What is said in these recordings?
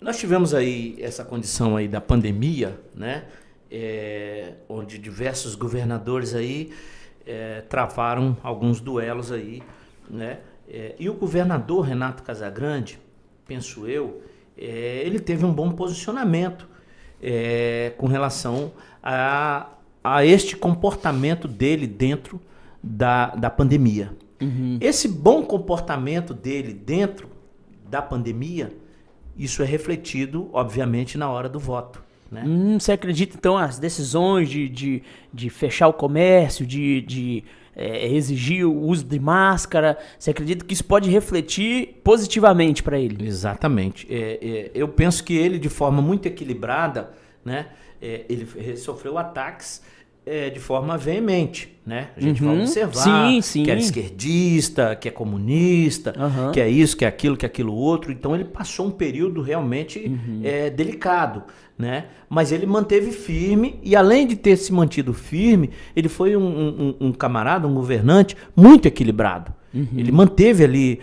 Nós tivemos aí essa condição aí da pandemia, né? Onde diversos governadores aí travaram alguns duelos aí, né? E o governador Renato Casagrande, penso eu, ele teve um bom posicionamento com relação a este comportamento dele dentro da pandemia. Uhum. Esse bom comportamento dele dentro da pandemia, isso é refletido, obviamente, na hora do voto, né? Você acredita, então, as decisões de fechar o comércio, de exigir o uso de máscara, você acredita que isso pode refletir positivamente para ele? Exatamente. Eu penso que ele, de forma muito equilibrada, né, ele sofreu ataques de forma veemente, né? A gente vai observar que era esquerdista, que é comunista, que é isso, que é aquilo outro. Então ele passou um período realmente delicado, né? Mas ele manteve firme e, além de ter se mantido firme, ele foi um camarada, um governante muito equilibrado. Ele manteve ali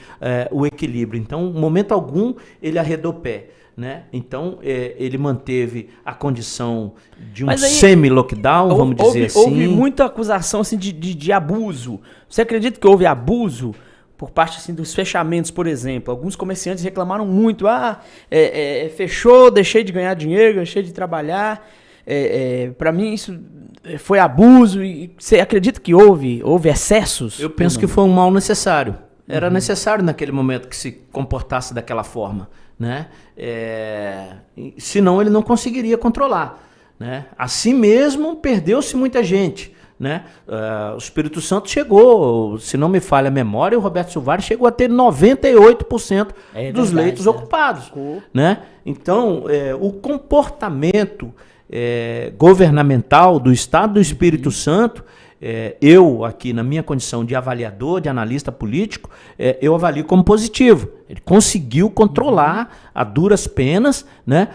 o equilíbrio. Então, em momento algum, ele arredou pé, né? Então, ele manteve a condição de um semi-lockdown, vamos dizer assim. Houve muita acusação assim, de abuso. Você acredita que houve abuso por parte assim, dos fechamentos, por exemplo? Alguns comerciantes reclamaram muito. Fechou, deixei de ganhar dinheiro, deixei de trabalhar. Para mim, isso foi abuso. E você acredita que houve excessos? Eu penso que foi um mal necessário. Era necessário naquele momento que se comportasse daquela forma, né? Senão ele não conseguiria controlar, né? Assim mesmo perdeu-se muita gente, né? O Espírito Santo chegou, se não me falha a memória, o Roberto Silvari chegou a ter 98% dos leitos ocupados, né? Então, o comportamento governamental do Estado do Espírito Santo, eu aqui na minha condição de avaliador, de analista político, eu avalio como positivo. Ele conseguiu controlar a duras penas, né?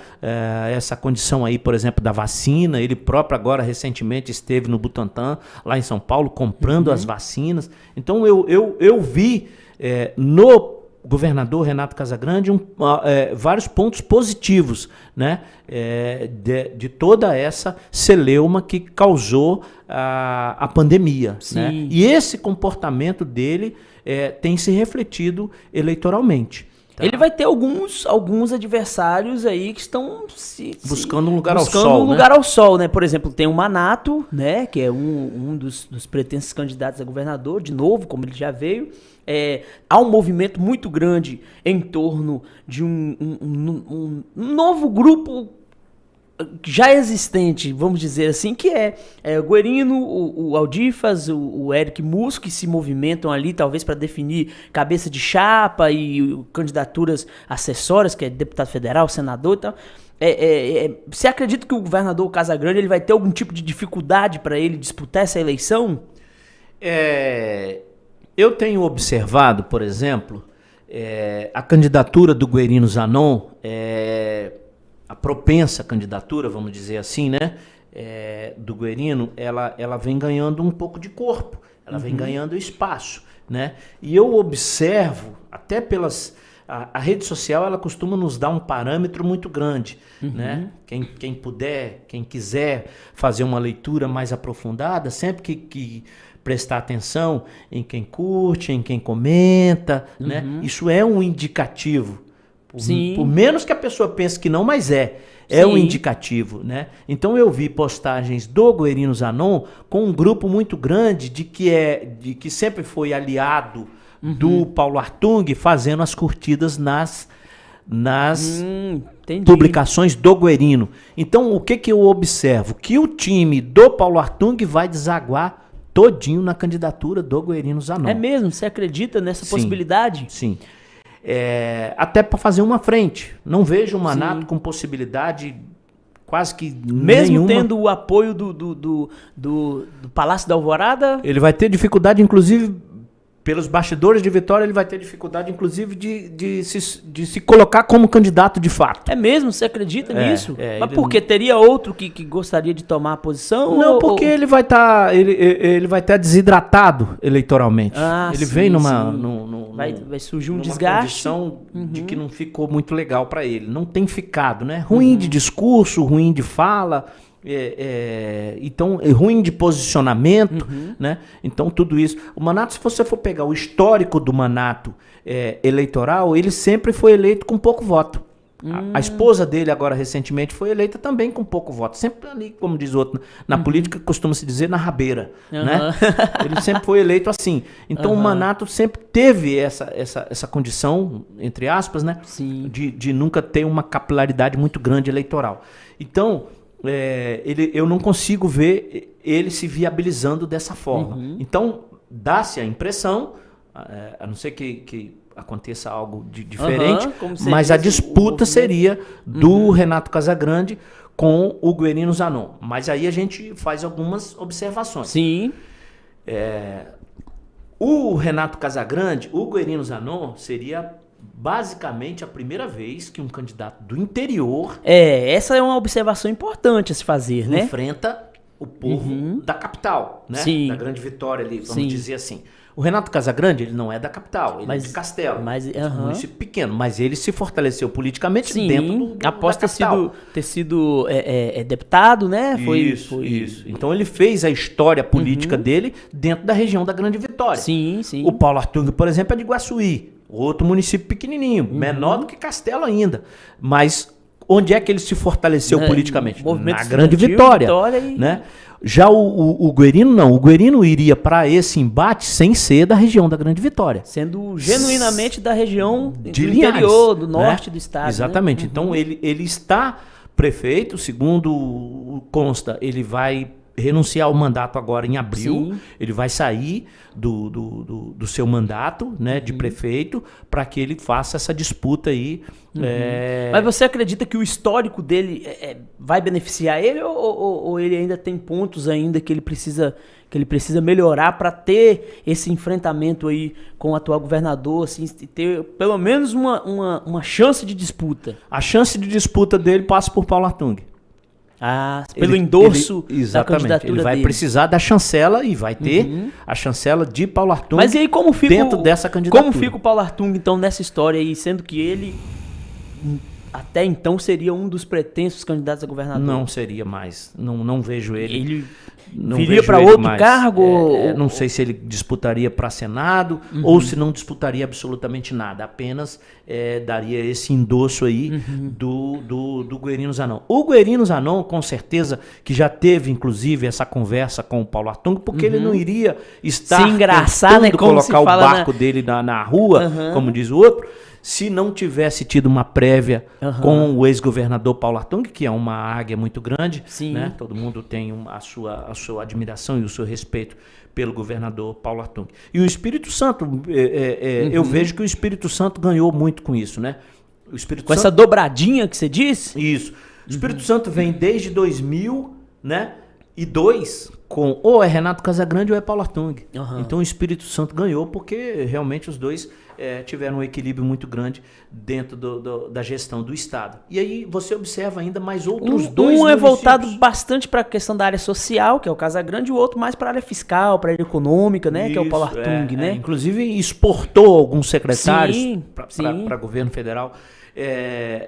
Essa condição aí, por exemplo, da vacina. Ele próprio agora recentemente esteve no Butantã, lá em São Paulo, comprando as vacinas. Então eu vi no governador Renato Casagrande vários pontos positivos, né? De toda essa celeuma que causou a pandemia, né? E esse comportamento dele tem se refletido eleitoralmente. Tá? Ele vai ter alguns adversários aí que estão buscando um lugar ao sol, né? Por exemplo, tem o Manato, né? Que é um dos pretensos candidatos a governador, de novo, como ele já veio. Há um movimento muito grande em torno de um novo grupo já existente, vamos dizer assim, que o Guerino, o Aldifas, o Eric Musso, que se movimentam ali talvez para definir cabeça de chapa e candidaturas acessórias, que é deputado federal, senador e tal. Você acredita que o governador Casagrande ele vai ter algum tipo de dificuldade para ele disputar essa eleição? Eu tenho observado, por exemplo, a candidatura do Guerino Zanon, a propensa candidatura, vamos dizer assim, né, do Guerino, ela vem ganhando um pouco de corpo, ela vem ganhando espaço, né? E eu observo, até a rede social, ela costuma nos dar um parâmetro muito grande, né? Quem puder, quem quiser fazer uma leitura mais aprofundada, sempre que prestar atenção em quem curte, em quem comenta, né? Isso é um indicativo. Por menos que a pessoa pense que não, mas é um indicativo, né? Então eu vi postagens do Guerino Zanon com um grupo muito grande de que sempre foi aliado do Paulo Artung, fazendo as curtidas nas publicações do Guerino. Então o que eu observo? Que o time do Paulo Artung vai desaguar todinho na candidatura do Guerino Zanon. É mesmo? Você acredita nessa possibilidade? Sim. Até para fazer uma frente. Não vejo o Manato com possibilidade quase que mesmo nenhuma. Tendo o apoio do Palácio da Alvorada? Ele vai ter dificuldade, inclusive, pelos bastidores de Vitória, ele vai ter dificuldade, inclusive, de se colocar como candidato de fato. É mesmo? Você acredita nisso? Mas ele por quê? Teria outro que gostaria de tomar a posição? Não, porque ele vai estar ele vai estar desidratado eleitoralmente. Ele vem vai surgir um numa desgaste. condição de que não ficou muito legal para ele. Não tem ficado, né? Ruim de discurso, ruim de fala, então ruim de posicionamento, né? Então tudo isso. O Manato, se você for pegar o histórico do Manato eleitoral, ele sempre foi eleito com pouco voto. A esposa dele agora recentemente foi eleita também com pouco voto. Sempre ali, como diz o outro, na política costuma-se dizer na rabeira, né? Ele sempre foi eleito assim. Então o Manato sempre teve essa condição, entre aspas, né? Sim. De nunca ter uma capilaridade muito grande eleitoral. Então eu não consigo ver ele se viabilizando dessa forma. Então dá-se a impressão, a não ser que aconteça algo diferente, mas a disputa seria do Renato Casagrande com o Guerino Zanon. Mas aí a gente faz algumas observações. Sim. O Renato Casagrande, o Guerino Zanon, seria basicamente a primeira vez que um candidato do interior essa é uma observação importante a se fazer, né? enfrenta o povo da capital, né? Sim. Da Grande Vitória ali, vamos dizer assim. O Renato Casagrande, ele não é da capital, ele é de Castelo, um município pequeno, mas ele se fortaleceu politicamente dentro da após capital. ter sido deputado, né? Isso. Então ele fez a história política dele dentro da região da Grande Vitória. Sim. O Paulo Artung, por exemplo, é de Iguaçuí, outro município pequenininho, menor do que Castelo ainda, mas onde é que ele se fortaleceu politicamente? Na Grande Vitória, né? Já o Guerino não. O Guerino iria para esse embate sem ser da região da Grande Vitória. Sendo genuinamente da região de do Linhares, interior, do norte, né? do estado. Exatamente. Né? Então ele está prefeito, segundo consta, ele vai renunciar ao mandato agora em abril. Sim. Ele vai sair do seu mandato, né, de prefeito, para que ele faça essa disputa aí. Mas você acredita que o histórico dele vai beneficiar ele ou ele ainda tem pontos ainda que ele precisa melhorar para ter esse enfrentamento aí com o atual governador, assim, e ter pelo menos uma chance de disputa? A chance de disputa dele passa por Paulo Artung. Pelo endosso da candidatura candidatura ele vai dele. precisar da chancela e vai ter a chancela de Paulo Artung. Mas e aí como fica dentro dessa candidatura? Como fica o Paulo Artung então nessa história aí, sendo que ele até então seria um dos pretensos candidatos a governador? Não seria mais. Não vejo ele. Ele não viria para vejo ele outro mais. cargo? Não sei se ele disputaria para Senado ou se não disputaria absolutamente nada. Apenas daria esse endosso aí do Guerino Zanon. O Guerino Zanon, com certeza, que já teve, inclusive, essa conversa com o Paulo Artung, porque ele não iria estar se engraçar, né? Como colocar se o fala barco dele na rua, como diz o outro, se não tivesse tido uma prévia com o ex-governador Paulo Artung, que é uma águia muito grande, né? Todo mundo tem a sua admiração e o seu respeito pelo governador Paulo Artung. E o Espírito Santo, eu vejo que o Espírito Santo ganhou muito com isso, né? O Espírito Com Santo, essa dobradinha que você disse? Isso. O Espírito Santo vem desde 2000, né? E 2 com ou é Renato Casagrande ou é Paulo Artung. Então o Espírito Santo ganhou porque realmente os dois tiveram um equilíbrio muito grande dentro da gestão do Estado. E aí você observa ainda mais outros dois Um é municípios. voltado bastante para a questão da área social, que é o Casagrande, e o outro mais para a área fiscal, para a área econômica, né? Que é o Paulo Artung, né? Inclusive exportou alguns secretários Sim. para governo federal.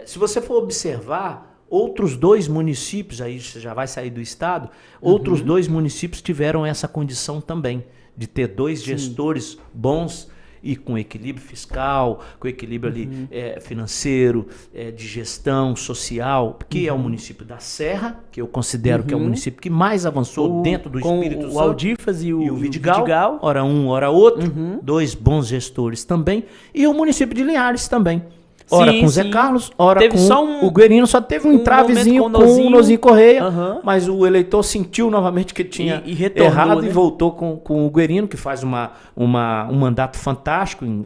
Se você for observar, outros 2 municípios, aí você já vai sair do Estado, outros 2 municípios tiveram essa condição também, de ter 2 gestores bons e com equilíbrio fiscal, com equilíbrio ali financeiro, de gestão social, que é o município da Serra, que eu considero que é o município que mais avançou dentro do Espírito Santo. O Aldifas e o Vidigal, ora um, ora outro, 2 bons gestores também, e o município de Linhares também. Ora com o Zé Carlos, ora teve com só o Guerino, só teve um entravezinho com o Nozinho Correia, mas o eleitor sentiu novamente que tinha retornou, errado, né? E voltou com o Guerino, que faz um mandato fantástico